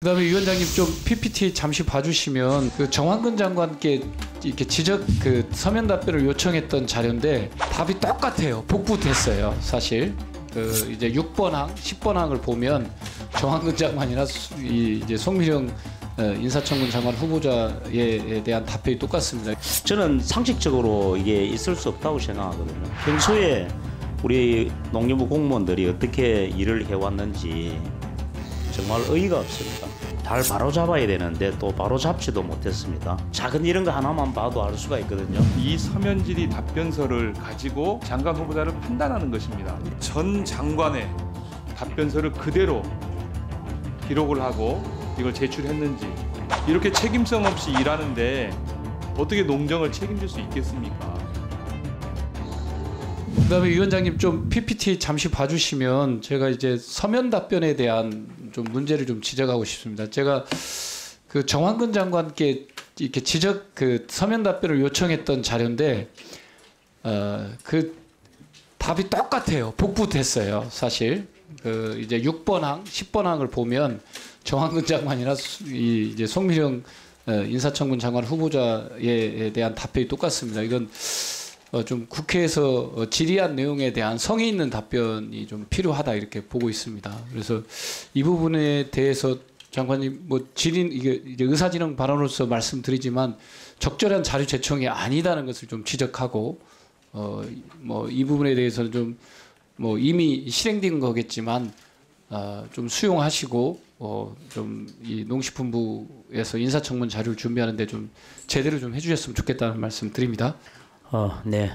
그다음에 위원장님 좀 PPT 잠시 봐주시면 그 정황근 장관께 이렇게 지적 그 서면 답변을 요청했던 자료인데 답이 똑같아요. 복붙했어요. 사실 그 이제 6번 항, 10번 항을 보면 정황근 장관이나 이제 송미령 인사청문 장관 후보자에 대한 답변이 똑같습니다. 저는 상식적으로 이게 있을 수 없다고 생각하거든요. 평소에 우리 농림부 공무원들이 어떻게 일을 해왔는지 정말 어이가 없습니다. 잘 바로잡아야 되는데 또 바로잡지도 못했습니다. 작은 이런 거 하나만 봐도 알 수가 있거든요. 이 서면 질의 답변서를 가지고 장관 후보자를 판단하는 것입니다. 전 장관의 답변서를 그대로 기록을 하고 이걸 제출했는지, 이렇게 책임성 없이 일하는데 어떻게 농정을 책임질 수 있겠습니까? 그다음에 위원장님 좀 PPT 잠시 봐주시면 제가 이제 서면 답변에 대한 좀 문제를 좀 지적하고 싶습니다. 제가 그 정황근 장관께 이렇게 지적 그 서면 답변을 요청했던 자료인데 그 답이 똑같아요. 복붙했어요. 사실 그 이제 6번 항, 10번 항을 보면 정황근 장관이나 이제 송미령 인사청문 장관 후보자에 대한 답변이 똑같습니다. 이건 좀 국회에서 질의한 내용에 대한 성의 있는 답변이 좀 필요하다 이렇게 보고 있습니다. 그래서 이 부분에 대해서 장관님 뭐 이게 이제 의사진행 발언으로서 말씀드리지만 적절한 자료 제청이 아니다는 것을 좀 지적하고 뭐 이 부분에 대해서는 좀 뭐 이미 실행된 거겠지만 좀 수용하시고 좀 이 농식품부에서 인사청문 자료를 준비하는데 좀 제대로 좀 해주셨으면 좋겠다는 말씀 드립니다. 네.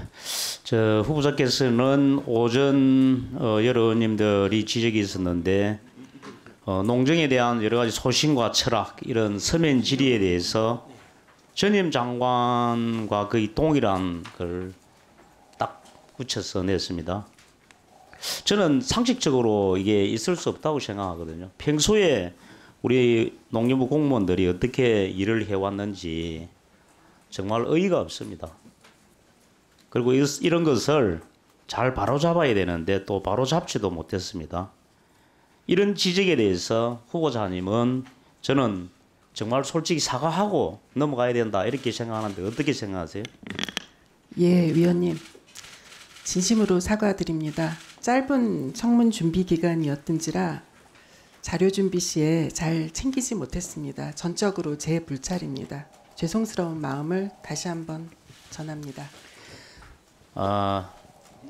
저 후보자께서는 오전 여러 의원님들이 지적이 있었는데 농정에 대한 여러 가지 소신과 철학 이런 서면 질의에 대해서 전임 장관과 거의 동일한 걸 딱 붙여서 냈습니다. 저는 상식적으로 이게 있을 수 없다고 생각하거든요. 평소에 우리 농림부 공무원들이 어떻게 일을 해왔는지 정말 어이가 없습니다. 그리고 이런 것을 잘 바로잡아야 되는데 또 바로잡지도 못했습니다. 이런 지적에 대해서 후보자님은 저는 정말 솔직히 사과하고 넘어가야 된다 이렇게 생각하는데 어떻게 생각하세요? 예, 위원님. 진심으로 사과드립니다. 짧은 청문 준비 기간이었던지라 자료 준비 시에 잘 챙기지 못했습니다. 전적으로 제 불찰입니다. 죄송스러운 마음을 다시 한번 전합니다.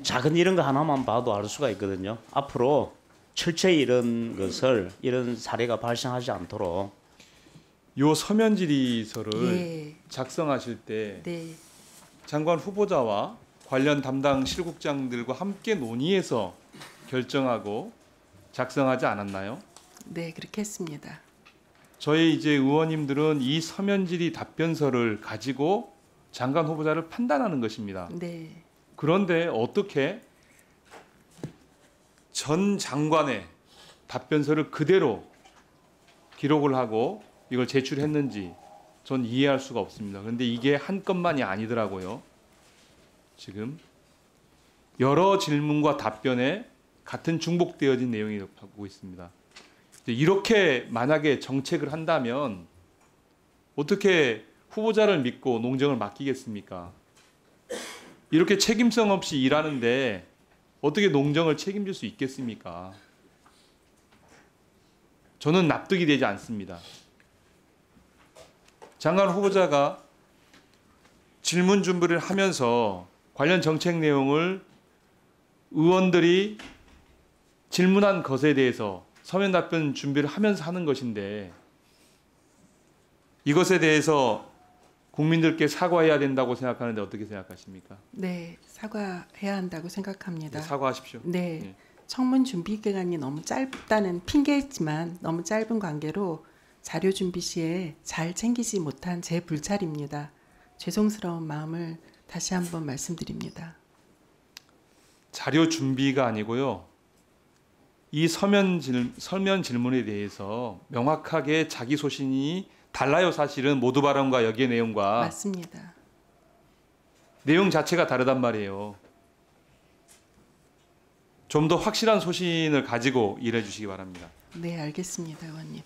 작은 이런 거 하나만 봐도 알 수가 있거든요. 앞으로 철저히 이런 사례가 발생하지 않도록 요 서면 질의서를 예. 작성하실 때 네. 장관 후보자와 관련 담당 실국장들과 함께 논의해서 결정하고 작성하지 않았나요? 네, 그렇게 했습니다. 저희 이제 의원님들은 이 서면 질의 답변서를 가지고 장관 후보자를 판단하는 것입니다. 네. 그런데 어떻게 전 장관의 답변서를 그대로 기록을 하고 이걸 제출했는지 전 이해할 수가 없습니다. 그런데 이게 한 건만이 아니더라고요. 지금 여러 질문과 답변에 같은 중복되어진 내용이 나오고 있습니다. 이렇게 만약에 정책을 한다면 어떻게 후보자를 믿고 농정을 맡기겠습니까? 이렇게 책임성 없이 일하는데 어떻게 농정을 책임질 수 있겠습니까? 저는 납득이 되지 않습니다. 장관 후보자가 질문 준비를 하면서 관련 정책 내용을 의원들이 질문한 것에 대해서 서면 답변 준비를 하면서 하는 것인데 이것에 대해서 국민들께 사과해야 된다고 생각하는데 어떻게 생각하십니까? 네, 사과해야 한다고 생각합니다. 네, 사과하십시오. 네, 네. 청문 준비 기간이 너무 짧다는 핑계지만 너무 짧은 관계로 자료 준비 시에 잘 챙기지 못한 제 불찰입니다. 죄송스러운 마음을 다시 한번 말씀드립니다. 자료 준비가 아니고요. 이 서면 질문에 대해서 명확하게 자기 소신이 달라요. 사실은 모두 발언과 여기의 내용과 맞습니다. 내용 자체가 다르단 말이에요. 좀 더 확실한 소신을 가지고 일해 주시기 바랍니다. 네, 알겠습니다, 의원님.